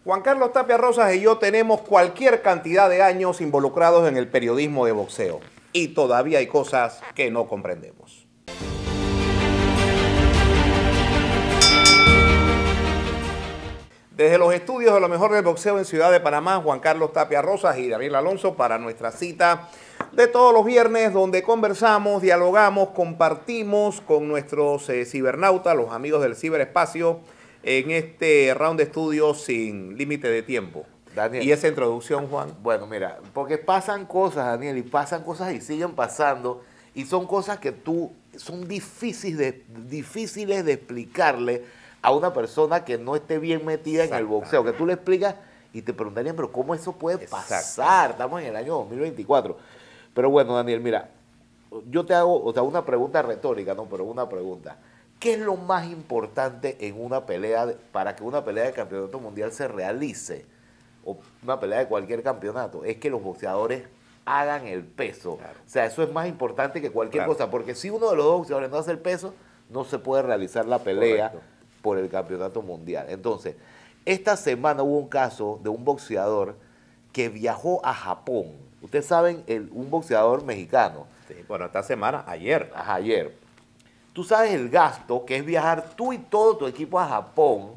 Juan Carlos Tapia Rosas y yo tenemos cualquier cantidad de años involucrados en el periodismo de boxeo y todavía hay cosas que no comprendemos. Desde los estudios de lo mejor del boxeo en Ciudad de Panamá, Juan Carlos Tapia Rosas y Gabriel Alonso para nuestra cita de todos los viernes, donde conversamos, dialogamos, compartimos con nuestros cibernautas, los amigos del ciberespacio, en este round de estudios sin límite de tiempo. Daniel, ¿Y esa introducción, Juan? Bueno, mira, porque pasan cosas, Daniel, y pasan cosas y siguen pasando, y son cosas que son difíciles de explicarle a una persona que no esté bien metida en el boxeo, que tú le explicas y te preguntarían, pero ¿cómo eso puede pasar? Estamos en el año 2024. Pero bueno, Daniel, mira, yo te hago una pregunta retórica, no, pero una pregunta. ¿Qué es lo más importante en una pelea, para que una pelea de campeonato mundial se realice? O una pelea de cualquier campeonato, es que los boxeadores hagan el peso. Claro. O sea, eso es más importante que cualquier cosa, porque si uno de los dos boxeadores no hace el peso, no se puede realizar la pelea. Correcto. Por el campeonato mundial. Entonces, esta semana hubo un caso de un boxeador que viajó a Japón. Ustedes saben, un boxeador mexicano. Sí, bueno, esta semana, ayer. Ajá, ayer. Tú sabes el gasto que es viajar tú y todo tu equipo a Japón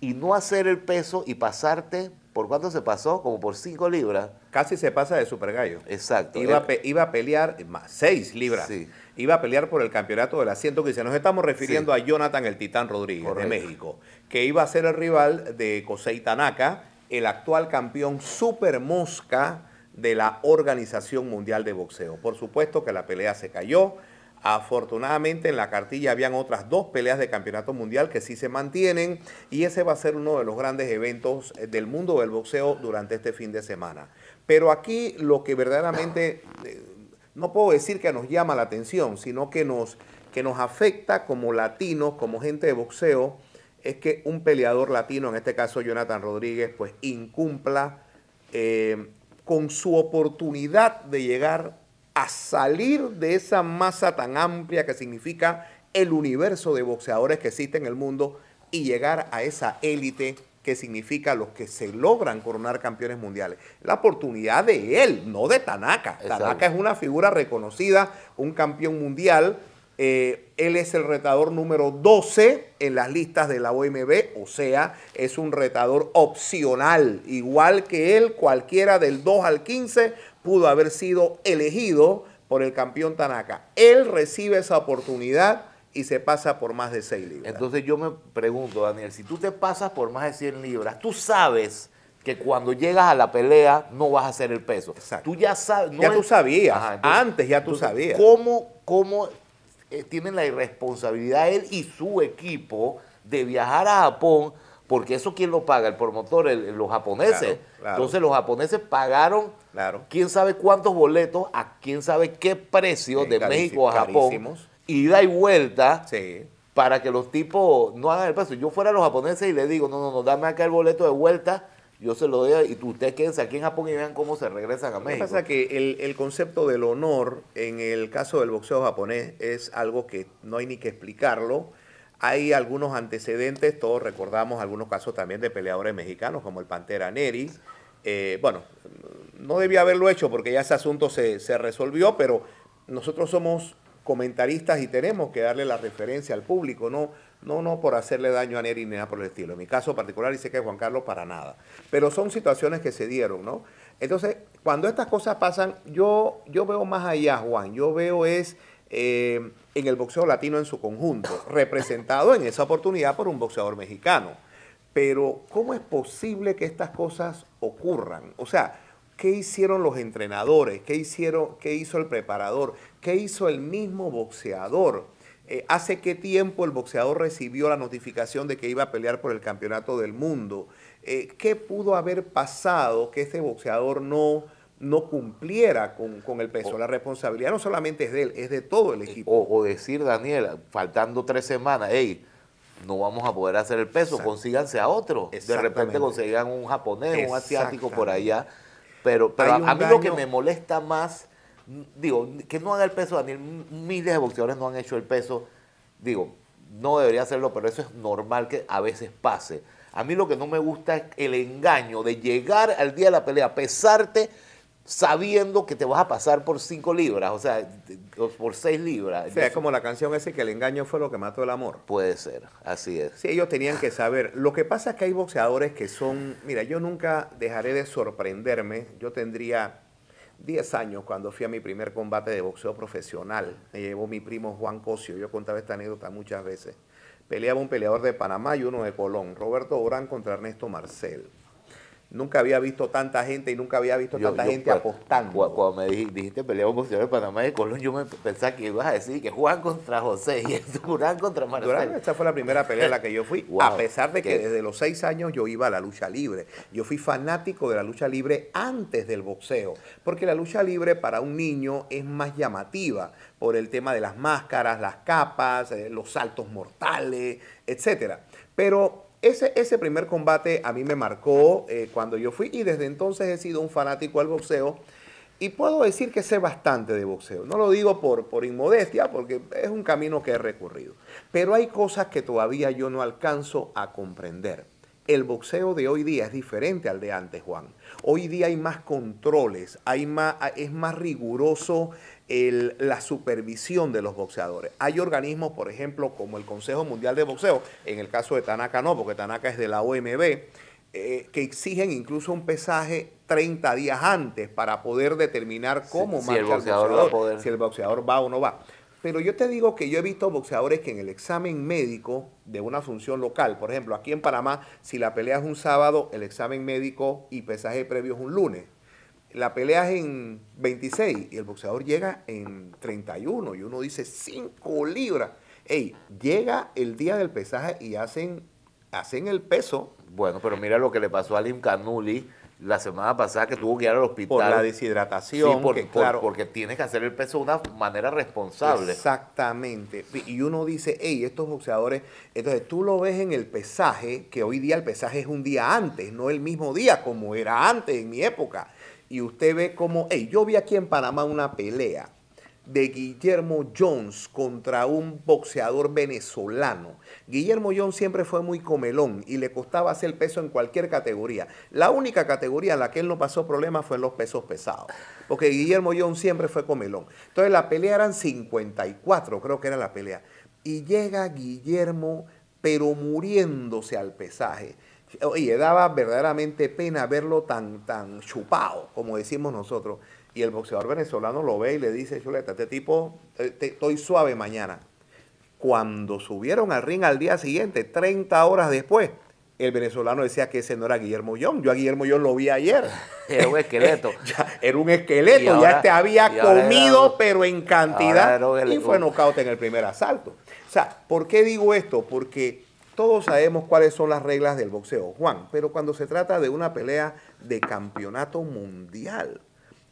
y no hacer el peso y pasarte, ¿por cuánto se pasó? Como por 5 libras. Casi se pasa de Super Gallo. Exacto. Iba a pelear más 6 libras. Sí. Iba a pelear por el campeonato de las 115. Nos estamos refiriendo a Jonathan el Titán Rodríguez, correcto, de México, que iba a ser el rival de Kosei Tanaka, el actual campeón super mosca de la Organización Mundial de Boxeo. Por supuesto que la pelea se cayó. Afortunadamente en la cartilla habían otras 2 peleas de campeonato mundial que sí se mantienen y ese va a ser uno de los grandes eventos del mundo del boxeo durante este fin de semana. Pero aquí lo que verdaderamente, no puedo decir que nos llama la atención, sino que nos afecta como latinos, como gente de boxeo, es que un peleador latino, en este caso Jonathan Rodríguez, pues incumpla con su oportunidad de llegar a salir de esa masa tan amplia que significa el universo de boxeadores que existe en el mundo y llegar a esa élite que significa los que se logran coronar campeones mundiales. La oportunidad de él, no de Tanaka. Exacto. Tanaka es una figura reconocida, un campeón mundial. Él es el retador número 12 en las listas de la OMB, o sea, es un retador opcional. Igual que él, cualquiera del 2 al 15 pudo haber sido elegido por el campeón Tanaka. Él recibe esa oportunidad y se pasa por más de 6 libras. Entonces yo me pregunto, Daniel, si tú te pasas por más de 100 libras, tú sabes que cuando llegas a la pelea no vas a hacer el peso. Exacto. Tú ya sabes. No ya tú sabías. Ajá, entonces, antes ya tú sabías. ¿Cómo tienen la irresponsabilidad él y su equipo de viajar a Japón? Porque eso, ¿quién lo paga? El promotor, los japoneses. Claro, claro. Entonces los japoneses pagaron quién sabe cuántos boletos a quién sabe qué precio de México a Japón. Carísimos. Ida y vuelta para que los tipos no hagan el peso. Yo fuera a los japoneses y les digo, no, dame acá el boleto de vuelta, yo se lo doy y ustedes quédense aquí en Japón y vean cómo se regresan a México. Lo que pasa es que el concepto del honor en el caso del boxeo japonés es algo que no hay ni que explicarlo. Hay algunos antecedentes, todos recordamos algunos casos también de peleadores mexicanos como el Pantera Neri. Bueno, no debía haberlo hecho porque ya ese asunto se resolvió, pero nosotros somos comentaristas y tenemos que darle la referencia al público, no por hacerle daño a Neri ni nada por el estilo. En mi caso particular, y sé que Juan Carlos para nada. Pero son situaciones que se dieron, ¿no? Entonces, cuando estas cosas pasan, yo veo más allá, Juan. Yo veo en el boxeo latino en su conjunto, representado en esa oportunidad por un boxeador mexicano. Pero, ¿cómo es posible que estas cosas ocurran? O sea, ¿qué hicieron los entrenadores? ¿Qué hizo el preparador? ¿Qué hizo el mismo boxeador? ¿Hace qué tiempo el boxeador recibió la notificación de que iba a pelear por el campeonato del mundo? ¿Qué pudo haber pasado que este boxeador no cumpliera con el peso? La responsabilidad no solamente es de él, es de todo el equipo. O decir, Daniel, faltando 3 semanas, hey, no vamos a poder hacer el peso, consíganse a otro. De repente consigan un japonés, un asiático por allá. Pero a mí lo que me molesta más, digo, que no haga el peso, Daniel, miles de boxeadores no han hecho el peso, digo, no debería hacerlo, pero eso es normal que a veces pase. A mí lo que no me gusta es el engaño de llegar al día de la pelea, pesarte sabiendo que te vas a pasar por 5 libras, o sea, por 6 libras. O sea, es como la canción esa, que el engaño fue lo que mató el amor. Puede ser, así es. Sí, ellos tenían que saber. Lo que pasa es que hay boxeadores que son... Mira, yo nunca dejaré de sorprenderme. Yo tendría 10 años cuando fui a mi primer combate de boxeo profesional. Me llevó mi primo Juan Cosio. Yo contaba esta anécdota muchas veces. Peleaba un peleador de Panamá y uno de Colón. Roberto Orán contra Ernesto Marcel. Nunca había visto tanta gente y nunca había visto tanta gente apostando. Cuando me dijiste peleaba un boxeador de Panamá y de Colón, yo me pensaba que ibas a decir que Juan contra José y es Durán contra Marcel. Durán, esta fue la primera pelea a la que yo fui, wow, a pesar de que desde los 6 años yo iba a la lucha libre. Yo fui fanático de la lucha libre antes del boxeo, porque la lucha libre para un niño es más llamativa por el tema de las máscaras, las capas, los saltos mortales, etcétera. Pero ese primer combate a mí me marcó cuando yo fui, y desde entonces he sido un fanático al boxeo y puedo decir que sé bastante de boxeo. No lo digo por inmodestia, porque es un camino que he recorrido. Pero hay cosas que todavía yo no alcanzo a comprender. El boxeo de hoy día es diferente al de antes, Juan. Hoy día hay más controles, es más riguroso la supervisión de los boxeadores. Hay organismos, por ejemplo, como el Consejo Mundial de Boxeo, en el caso de Tanaka no, porque Tanaka es de la OMB, que exigen incluso un pesaje 30 días antes para poder determinar cómo marcha el boxeador, si el boxeador va o no va. Pero yo te digo que yo he visto boxeadores que en el examen médico de una función local, por ejemplo, aquí en Panamá, si la pelea es un sábado, el examen médico y pesaje previo es un lunes. La pelea es en 26 y el boxeador llega en 31 y uno dice 5 libras. Ey, llega el día del pesaje y hacen el peso. Bueno, pero mira lo que le pasó a Alim Canuli la semana pasada, que tuvo que ir al hospital. Por la deshidratación. Sí, porque tienes que hacer el peso de una manera responsable. Exactamente. Y uno dice, hey, estos boxeadores, entonces tú lo ves en el pesaje, que hoy día el pesaje es un día antes, no el mismo día como era antes en mi época. Y usted ve como, hey, yo vi aquí en Panamá una pelea de Guillermo Jones contra un boxeador venezolano. Guillermo Jones siempre fue muy comelón y le costaba hacer peso en cualquier categoría. La única categoría en la que él no pasó problemas fue en los pesos pesados, porque Guillermo Jones siempre fue comelón. Entonces la pelea eran 54, creo que era la pelea. Y llega Guillermo, pero muriéndose al pesaje. Oye, daba verdaderamente pena verlo tan chupado, como decimos nosotros. Y el boxeador venezolano lo ve y le dice, chuleta, este tipo, estoy suave mañana. Cuando subieron al ring al día siguiente, 30 horas después, el venezolano decía que ese no era Guillermo Jones. Yo a Guillermo Jones lo vi ayer. Era un esqueleto. Era un esqueleto, ahora, ya te había comido, pero en cantidad, y fue nocaut en el primer asalto. O sea, ¿por qué digo esto? Porque todos sabemos cuáles son las reglas del boxeo, Juan, pero cuando se trata de una pelea de campeonato mundial,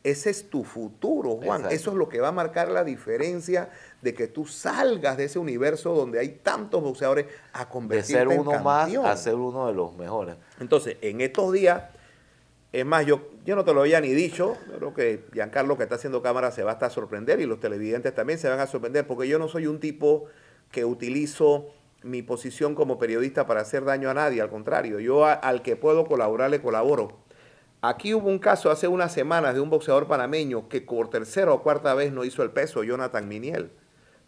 ese es tu futuro, Juan. Exacto. Eso es lo que va a marcar la diferencia de que tú salgas de ese universo donde hay tantos boxeadores a convertirte en campeón. De ser uno más a ser uno de los mejores. Entonces, en estos días, es más, yo no te lo había ni dicho, yo creo que Giancarlo, que está haciendo cámara, se va a estar a sorprender y los televidentes también se van a sorprender, porque yo no soy un tipo que utilizo mi posición como periodista para hacer daño a nadie, al contrario, yo al que puedo colaborar le colaboro. Aquí hubo un caso hace unas semanas de un boxeador panameño que por tercera o cuarta vez no hizo el peso, Jonathan Miniel.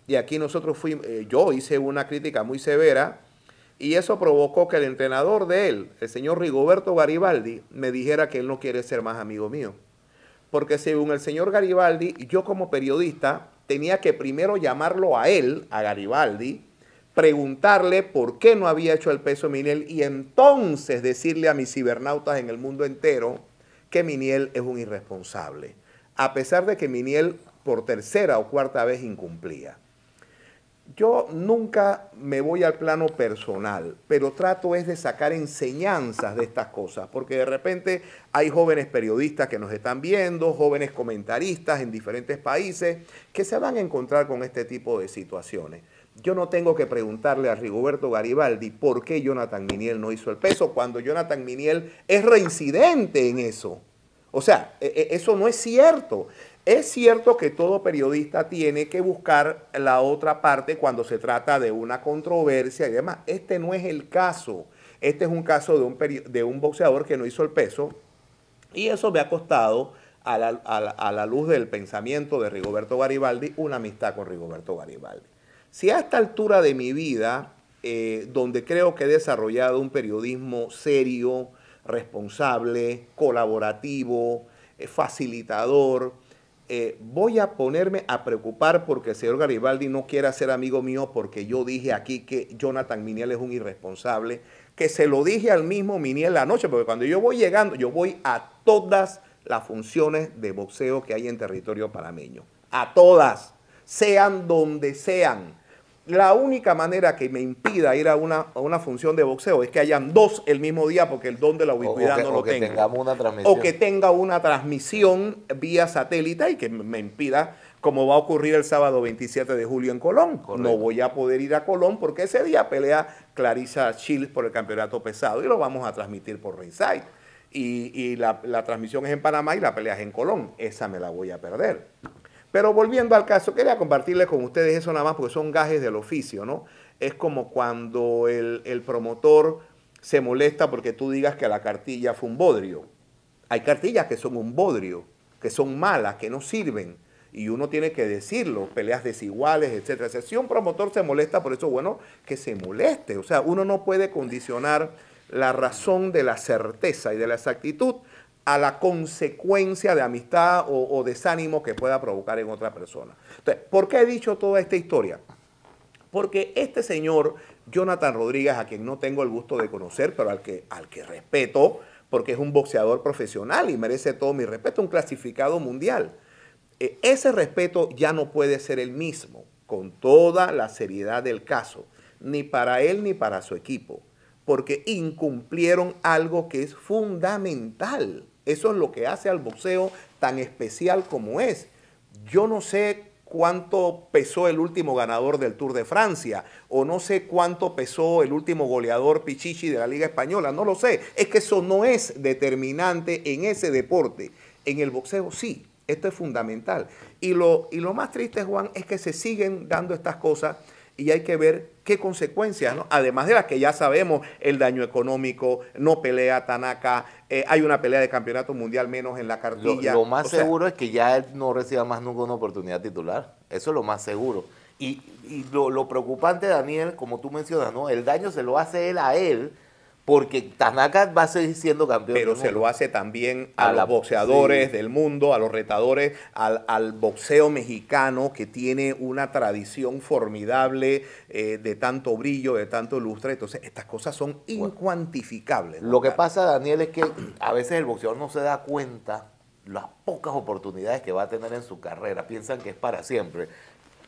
Y aquí nosotros yo hice una crítica muy severa y eso provocó que el entrenador de él, el señor Rigoberto Garibaldi, me dijera que él no quiere ser más amigo mío. Porque según el señor Garibaldi, yo como periodista tenía que primero llamarlo a él, a Garibaldi, preguntarle por qué no había hecho el peso Miniel y entonces decirle a mis cibernautas en el mundo entero que Miniel es un irresponsable, a pesar de que Miniel por tercera o cuarta vez incumplía. Yo nunca me voy al plano personal, pero trato es de sacar enseñanzas de estas cosas, porque de repente hay jóvenes periodistas que nos están viendo, jóvenes comentaristas en diferentes países, que se van a encontrar con este tipo de situaciones. Yo no tengo que preguntarle a Rigoberto Garibaldi por qué Jonathan Miniel no hizo el peso cuando Jonathan Miniel es reincidente en eso. O sea, eso no es cierto. Es cierto que todo periodista tiene que buscar la otra parte cuando se trata de una controversia y demás. Este no es el caso. Este es un caso de un boxeador que no hizo el peso y eso me ha costado, a la luz del pensamiento de Rigoberto Garibaldi, una amistad con Rigoberto Garibaldi. Si a esta altura de mi vida, donde creo que he desarrollado un periodismo serio, responsable, colaborativo, facilitador, voy a ponerme a preocupar porque el señor Garibaldi no quiera ser amigo mío porque yo dije aquí que Jonathan Miniel es un irresponsable, que se lo dije al mismo Miniel la noche, porque cuando yo voy llegando, yo voy a todas las funciones de boxeo que hay en territorio panameño, a todas, sean donde sean. La única manera que me impida ir a una función de boxeo es que hayan dos el mismo día porque el don de la ubicuidad no lo tengo. O que tengamos una transmisión. O que tenga una transmisión vía satélite y que me impida, como va a ocurrir el sábado 27 de julio en Colón. Correcto. No voy a poder ir a Colón porque ese día pelea Clarissa Shields por el campeonato pesado y lo vamos a transmitir por Ringside. Y la transmisión es en Panamá y la pelea es en Colón. Esa me la voy a perder. Pero volviendo al caso, quería compartirles con ustedes eso nada más porque son gajes del oficio, ¿no? Es como cuando el promotor se molesta porque tú digas que la cartilla fue un bodrio. Hay cartillas que son un bodrio, que son malas, que no sirven. Y uno tiene que decirlo, peleas desiguales, etcétera. Si un promotor se molesta, por eso bueno que se moleste. O sea, uno no puede condicionar la razón de la certeza y de la exactitud a la consecuencia de amistad o desánimo que pueda provocar en otra persona. Entonces, ¿por qué he dicho toda esta historia? Porque este señor, Jonathan Rodríguez, a quien no tengo el gusto de conocer, pero al que respeto, porque es un boxeador profesional y merece todo mi respeto, un clasificado mundial. Ese respeto ya no puede ser el mismo, con toda la seriedad del caso, ni para él ni para su equipo, porque incumplieron algo que es fundamental. Eso es lo que hace al boxeo tan especial como es. Yo no sé cuánto pesó el último ganador del Tour de Francia, o no sé cuánto pesó el último goleador Pichichi de la Liga Española, no lo sé. Es que eso no es determinante en ese deporte. En el boxeo sí, esto es fundamental. Y lo más triste, Juan, es que se siguen dando estas cosas y hay que ver qué consecuencias, ¿no? Además de las que ya sabemos, el daño económico, no pelea Tanaka, hay una pelea de campeonato mundial menos en la cartilla. Lo más seguro es que ya él no reciba más nunca una oportunidad titular. Eso es lo más seguro. Y lo preocupante, Daniel, como tú mencionas, ¿no? El daño se lo hace él a él, porque Tanaka va a seguir siendo campeón. Pero se lo hace también a los boxeadores del mundo, a los retadores, al boxeo mexicano que tiene una tradición formidable de tanto brillo, de tanto lustre. Entonces, estas cosas son incuantificables, ¿no? Lo que pasa, Daniel, es que a veces el boxeador no se da cuenta las pocas oportunidades que va a tener en su carrera. Piensan que es para siempre.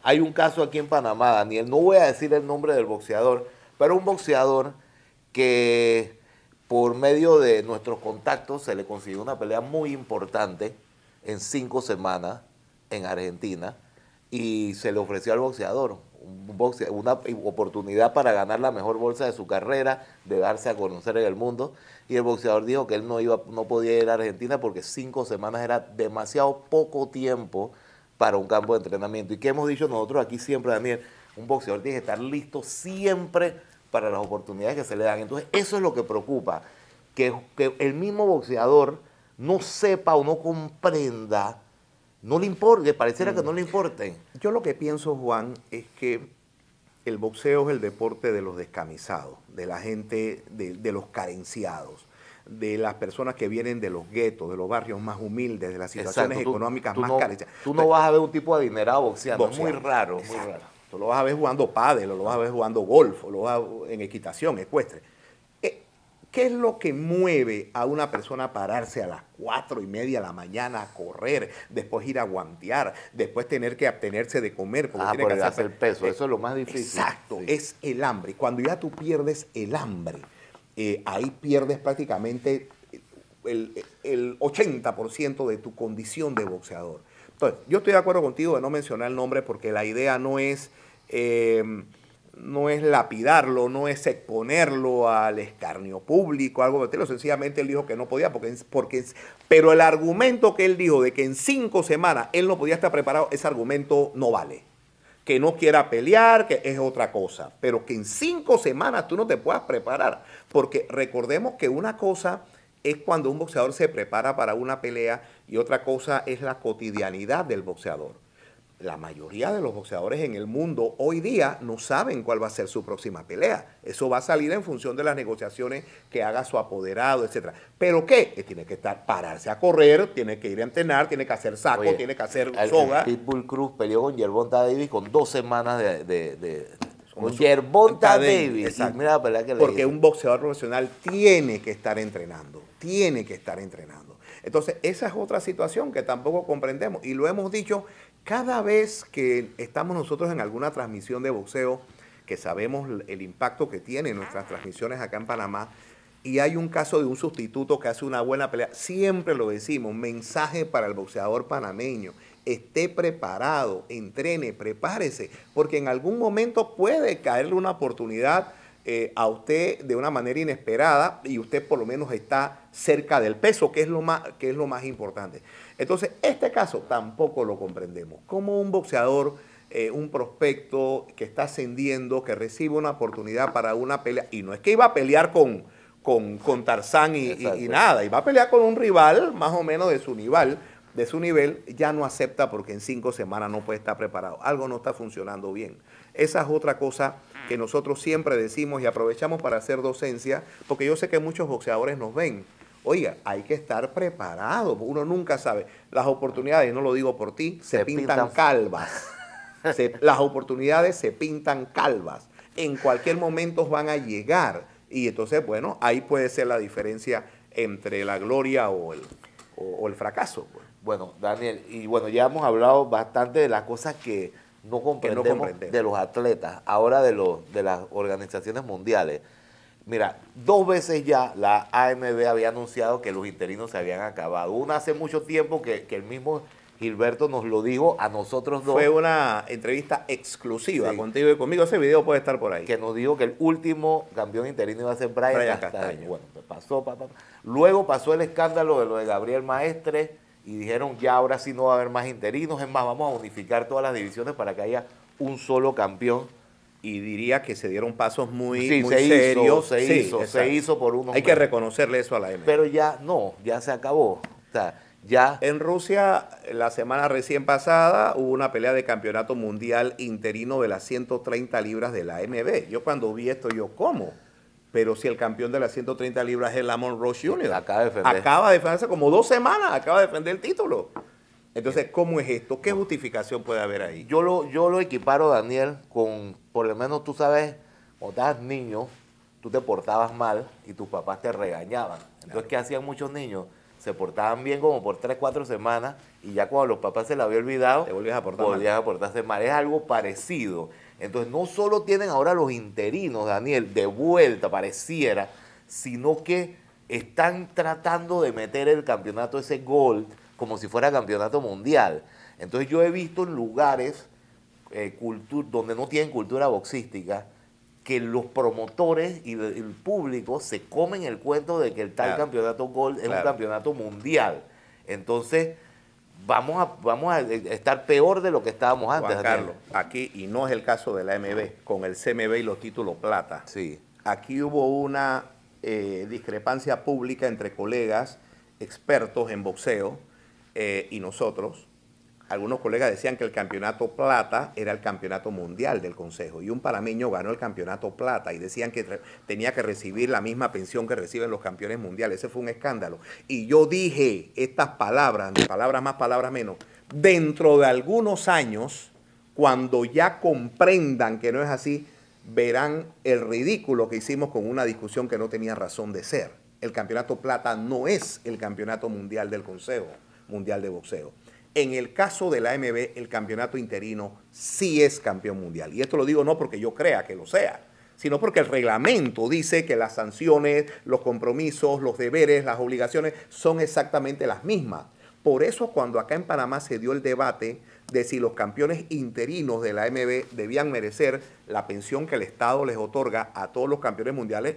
Hay un caso aquí en Panamá, Daniel, no voy a decir el nombre del boxeador, pero un boxeador que por medio de nuestros contactos se le consiguió una pelea muy importante en 5 semanas en Argentina y se le ofreció al boxeador una oportunidad para ganar la mejor bolsa de su carrera, de darse a conocer en el mundo, y el boxeador dijo que él no podía ir a Argentina porque 5 semanas era demasiado poco tiempo para un campo de entrenamiento. ¿Y qué hemos dicho nosotros aquí siempre, Daniel? Un boxeador tiene que estar listo siempre para las oportunidades que se le dan. Entonces, eso es lo que preocupa, que el mismo boxeador no sepa o no comprenda, no le importe, pareciera que no le importe. Yo lo que pienso, Juan, es que el boxeo es el deporte de los descamisados, de la gente, de los carenciados, de las personas que vienen de los guetos, de los barrios más humildes, de las situaciones económicas más carenciadas. Tú no vas a ver un tipo adinerado boxeando, es muy raro, muy raro. Tú lo vas a ver jugando pádel, o lo vas a ver jugando golf, o lo vas a ver en equitación, ecuestre. ¿Qué es lo que mueve a una persona a pararse a las 4:30 de la mañana a correr, después ir a guantear, después tener que abstenerse de comer? Porque tiene que hacer peso, eso es lo más difícil. Exacto, sí. Es el hambre. Cuando ya tú pierdes el hambre, ahí pierdes prácticamente el 80% de tu condición de boxeador. Entonces, yo estoy de acuerdo contigo de no mencionar el nombre porque la idea no es lapidarlo, no es exponerlo al escarnio público, algo de estilo. Sencillamente él dijo que no podía, pero el argumento que él dijo de que en 5 semanas él no podía estar preparado, ese argumento no vale. Que no quiera pelear, que es otra cosa. Pero que en 5 semanas tú no te puedas preparar. Porque recordemos que una cosa es cuando un boxeador se prepara para una pelea y otra cosa es la cotidianidad del boxeador. La mayoría de los boxeadores en el mundo hoy día no saben cuál va a ser su próxima pelea. Eso va a salir en función de las negociaciones que haga su apoderado, etcétera. ¿Pero qué? Tiene que pararse a correr, tiene que ir a entrenar, tiene que hacer saco, Oye, tiene que hacer soga. El Pitbull Cruz peleó con Gervonta Davis con 2 semanas con Gervonta Davis. Mira la pelea que porque un boxeador profesional tiene que estar entrenando, tiene que estar entrenando. Entonces, esa es otra situación que tampoco comprendemos. Y lo hemos dicho cada vez que estamos nosotros en alguna transmisión de boxeo, que sabemos el impacto que tienen nuestras transmisiones acá en Panamá, y hay un caso de un sustituto que hace una buena pelea, siempre lo decimos, mensaje para el boxeador panameño. Esté preparado, entrene, prepárese, porque en algún momento puede caerle una oportunidad a usted de una manera inesperada y usted por lo menos está cerca del peso, que es lo más importante. Entonces, este caso tampoco lo comprendemos. Como un boxeador, un prospecto que está ascendiendo, que recibe una oportunidad para una pelea, y no es que iba a pelear con Tarzán y nada, iba a pelear con un rival más o menos de su nivel, ya no acepta porque en 5 semanas no puede estar preparado. Algo no está funcionando bien. Esa es otra cosa que nosotros siempre decimos y aprovechamos para hacer docencia, porque yo sé que muchos boxeadores nos ven. Oiga, hay que estar preparado, uno nunca sabe. Las oportunidades, no lo digo por ti, se pintan calvas. Las oportunidades se pintan calvas. En cualquier momento van a llegar. Y entonces, bueno, ahí puede ser la diferencia entre la gloria o el fracaso. Bueno, Daniel, y bueno, ya hemos hablado bastante de las cosas que no comprendemos de los atletas, ahora de las organizaciones mundiales. Mira, 2 veces ya la AMB había anunciado que los interinos se habían acabado. Una hace mucho tiempo que el mismo Gilberto nos lo dijo a nosotros dos. Fue una entrevista exclusiva contigo y conmigo. Ese video puede estar por ahí. Que nos dijo que el último campeón interino iba a ser Brian Castaño. Bueno, pues pasó. Luego pasó el escándalo de lo de Gabriel Maestre y dijeron ya ahora sí no va a haber más interinos. Es más, vamos a unificar todas las divisiones para que haya un solo campeón. Y diría que se dieron pasos muy serios. Se hizo por unos Hay que reconocerle eso a la M. Pero ya no, ya se acabó. O sea, ya. En Rusia, la semana recién pasada, hubo una pelea de campeonato mundial interino de las 130 libras de la AMB. Yo cuando vi esto, ¿cómo? Pero si el campeón de las 130 libras es Lamont Roche Jr. Acaba de defenderse como 2 semanas, acaba de defender el título. Entonces, ¿cómo es esto? ¿Qué justificación puede haber ahí? Yo lo equiparo, Daniel, con, por lo menos tú sabes, cuando estabas niño, tú te portabas mal y tus papás te regañaban. Entonces, ¿qué hacían muchos niños? Se portaban bien como por 3, 4 semanas y ya cuando los papás se les había olvidado, te volvías a portarse mal. Es algo parecido. Entonces, no solo tienen ahora los interinos, Daniel, de vuelta, pareciera, sino que están tratando de meter el campeonato, ese Gold, como si fuera campeonato mundial. Entonces yo he visto en lugares donde no tienen cultura boxística que los promotores y el público se comen el cuento de que el tal campeonato Gold es un campeonato mundial. Entonces vamos a estar peor de lo que estábamos antes. Juan Carlos, aquí, y no es el caso de la AMB, con el CMB y los títulos plata. Sí. Aquí hubo una discrepancia pública entre colegas expertos en boxeo y nosotros. Algunos colegas decían que el campeonato plata era el campeonato mundial del Consejo y un panameño ganó el campeonato plata y decían que tenía que recibir la misma pensión que reciben los campeones mundiales. Ese fue un escándalo. Y yo dije estas palabras, palabras más, palabras menos, dentro de algunos años, cuando ya comprendan que no es así, verán el ridículo que hicimos con una discusión que no tenía razón de ser. El campeonato plata no es el campeonato mundial del Consejo Mundial de Boxeo. En el caso de la AMB, el campeonato interino sí es campeón mundial. Y esto lo digo no porque yo crea que lo sea, sino porque el reglamento dice que las sanciones, los compromisos, los deberes, las obligaciones son exactamente las mismas. Por eso cuando acá en Panamá se dio el debate de si los campeones interinos de la AMB debían merecer la pensión que el Estado les otorga a todos los campeones mundiales,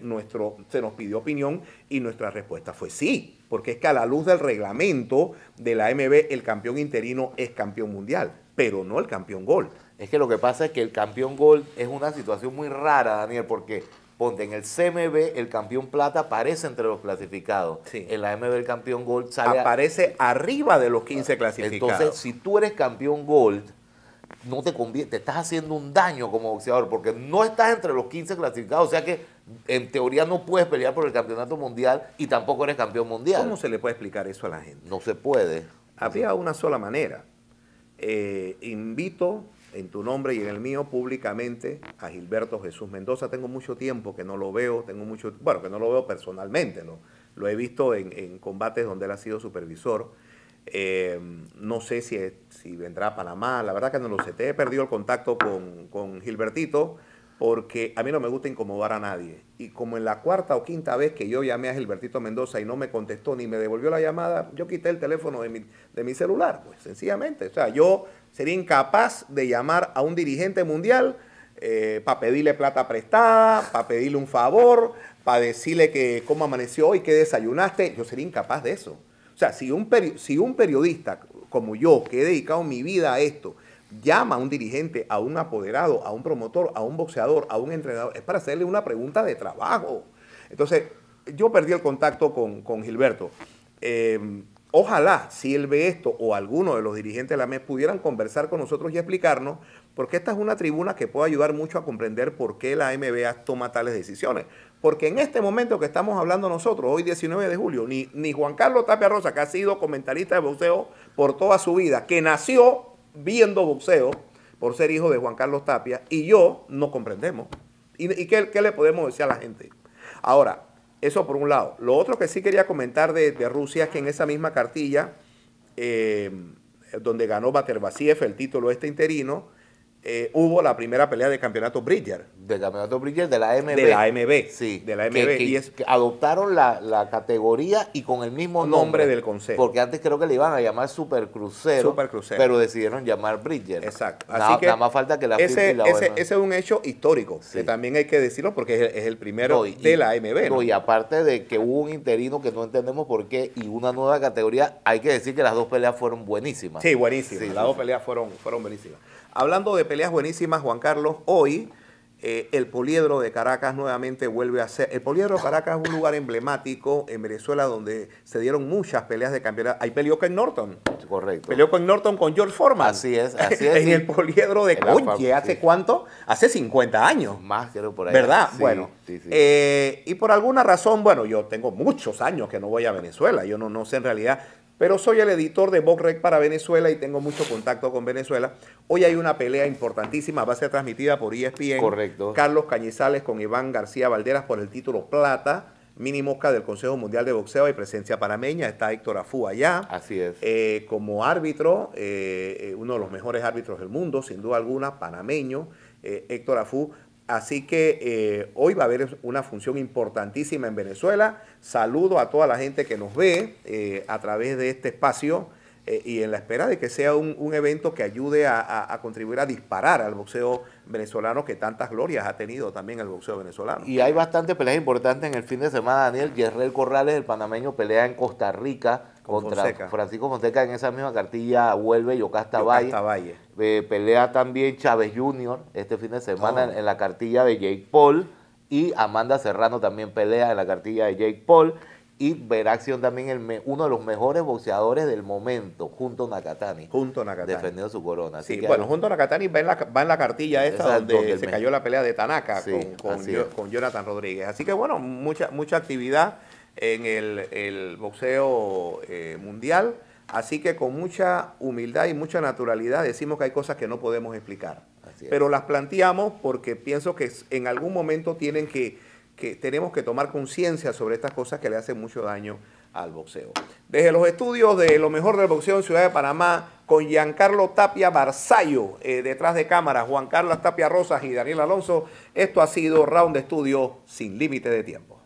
se nos pidió opinión y nuestra respuesta fue sí, porque es que a la luz del reglamento de la AMB el campeón interino es campeón mundial. pero no el campeón Gold. Es que lo que pasa es que el campeón Gold es una situación muy rara, Daniel, porque ponte en el CMB, el campeón plata aparece entre los clasificados. Sí. En la MB el campeón Gold aparece arriba de los 15 clasificados. Entonces, si tú eres campeón Gold, no te conviene, te estás haciendo un daño como boxeador, porque no estás entre los 15 clasificados, o sea que en teoría no puedes pelear por el campeonato mundial y tampoco eres campeón mundial. ¿Cómo se le puede explicar eso a la gente? No se puede. Habría una sola manera. Invito en tu nombre y en el mío públicamente a Gilberto Jesús Mendoza. Tengo mucho tiempo que no lo veo, que no lo veo personalmente, ¿no? Lo he visto en combates donde él ha sido supervisor. No sé si vendrá a Panamá, la verdad que no lo sé. Te he perdido el contacto con Gilbertito porque a mí no me gusta incomodar a nadie. Y como en la cuarta o quinta vez que yo llamé a Gilbertito Mendoza y no me contestó ni me devolvió la llamada, yo quité el teléfono de mi celular, pues sencillamente. O sea, yo sería incapaz de llamar a un dirigente mundial para pedirle plata prestada, para pedirle un favor, para decirle que cómo amaneció hoy, qué desayunaste. Yo sería incapaz de eso. O sea, si un periodista como yo, que he dedicado mi vida a esto, llama a un dirigente, a un apoderado, a un promotor, a un boxeador, a un entrenador, es para hacerle una pregunta de trabajo. Entonces, yo perdí el contacto con Gilberto. Ojalá, si él ve esto o alguno de los dirigentes de la MES pudieran conversar con nosotros y explicarnos, porque esta es una tribuna que puede ayudar mucho a comprender por qué la NBA toma tales decisiones. Porque en este momento que estamos hablando nosotros, hoy 19 de julio, ni Juan Carlos Tapia Rosa, que ha sido comentarista de boxeo por toda su vida, que nació viendo boxeo por ser hijo de Juan Carlos Tapia, y yo no comprendemos. ¿Y qué le podemos decir a la gente? Ahora, eso por un lado. Lo otro que sí quería comentar de Rusia es que en esa misma cartilla, donde ganó Baterbasiev el título interino, hubo la primera pelea de campeonato Bridger. Del campeonato Bridger de la MB. De la MB. Sí. De la MB. Que adoptaron la categoría y con el mismo nombre del consejo. Porque antes creo que le iban a llamar Super Crucero. Pero decidieron llamar Bridger. Exacto. Así que nada más falta que la ese es un hecho histórico, sí, que también hay que decirlo porque es el primero de la MB. ¿No? Y aparte de que hubo un interino que no entendemos por qué y una nueva categoría, hay que decir que las dos peleas fueron buenísimas. Sí, buenísimas. Las dos peleas fueron buenísimas. Hablando de peleas buenísimas, Juan Carlos, hoy el Poliedro de Caracas nuevamente vuelve a ser... El Poliedro de Caracas es un lugar emblemático en Venezuela donde se dieron muchas peleas de campeonato. Ahí peleó Ken Norton. Correcto. Peleó Ken Norton con George Foreman. Así es. En el Poliedro de Caracas. ¿Hace cuánto? Hace 50 años. Más, creo, por ahí. ¿Verdad? Sí, bueno. Sí. Y por alguna razón, bueno, yo tengo muchos años que no voy a Venezuela. Yo no sé en realidad... Pero soy el editor de BoxRec para Venezuela y tengo mucho contacto con Venezuela. Hoy hay una pelea importantísima, va a ser transmitida por ESPN. Correcto. Carlos Cañizales con Iván García Valderas por el título plata. Mini Mosca del Consejo Mundial de Boxeo, hay presencia panameña, está Héctor Afú allá. Así es. Como árbitro, uno de los mejores árbitros del mundo, sin duda alguna, panameño, Héctor Afú. Así que hoy va a haber una función importantísima en Venezuela. Saludo a toda la gente que nos ve a través de este espacio y en la espera de que sea un evento que ayude a contribuir a disparar al boxeo venezolano, que tantas glorias ha tenido también el boxeo venezolano. Y hay bastantes peleas importantes en el fin de semana, Daniel. Yerrel Corrales, el panameño, pelea en Costa Rica contra Fonseca. Francisco Fonseca. En esa misma cartilla vuelve Yocasta Valle. Pelea también Chávez Jr. este fin de semana en la cartilla de Jake Paul. Y Amanda Serrano también pelea en la cartilla de Jake Paul. Y verá acción también uno de los mejores boxeadores del momento, Junto Nakatani. Defendiendo su corona. Así que Junto Nakatani va en la cartilla esta donde se cayó la pelea de Tanaka con Jonathan Rodríguez. Así que bueno, mucha actividad en el boxeo mundial. Así que con mucha humildad y mucha naturalidad decimos que hay cosas que no podemos explicar. Pero las planteamos porque pienso que en algún momento tenemos que tomar conciencia sobre estas cosas que le hacen mucho daño al boxeo. Desde los estudios de lo mejor del boxeo en Ciudad de Panamá, con Giancarlo Tapia Barzallo, detrás de cámaras, Juan Carlos Tapia Rosas y Daniel Alonso, esto ha sido Round de Estudio sin límite de tiempo.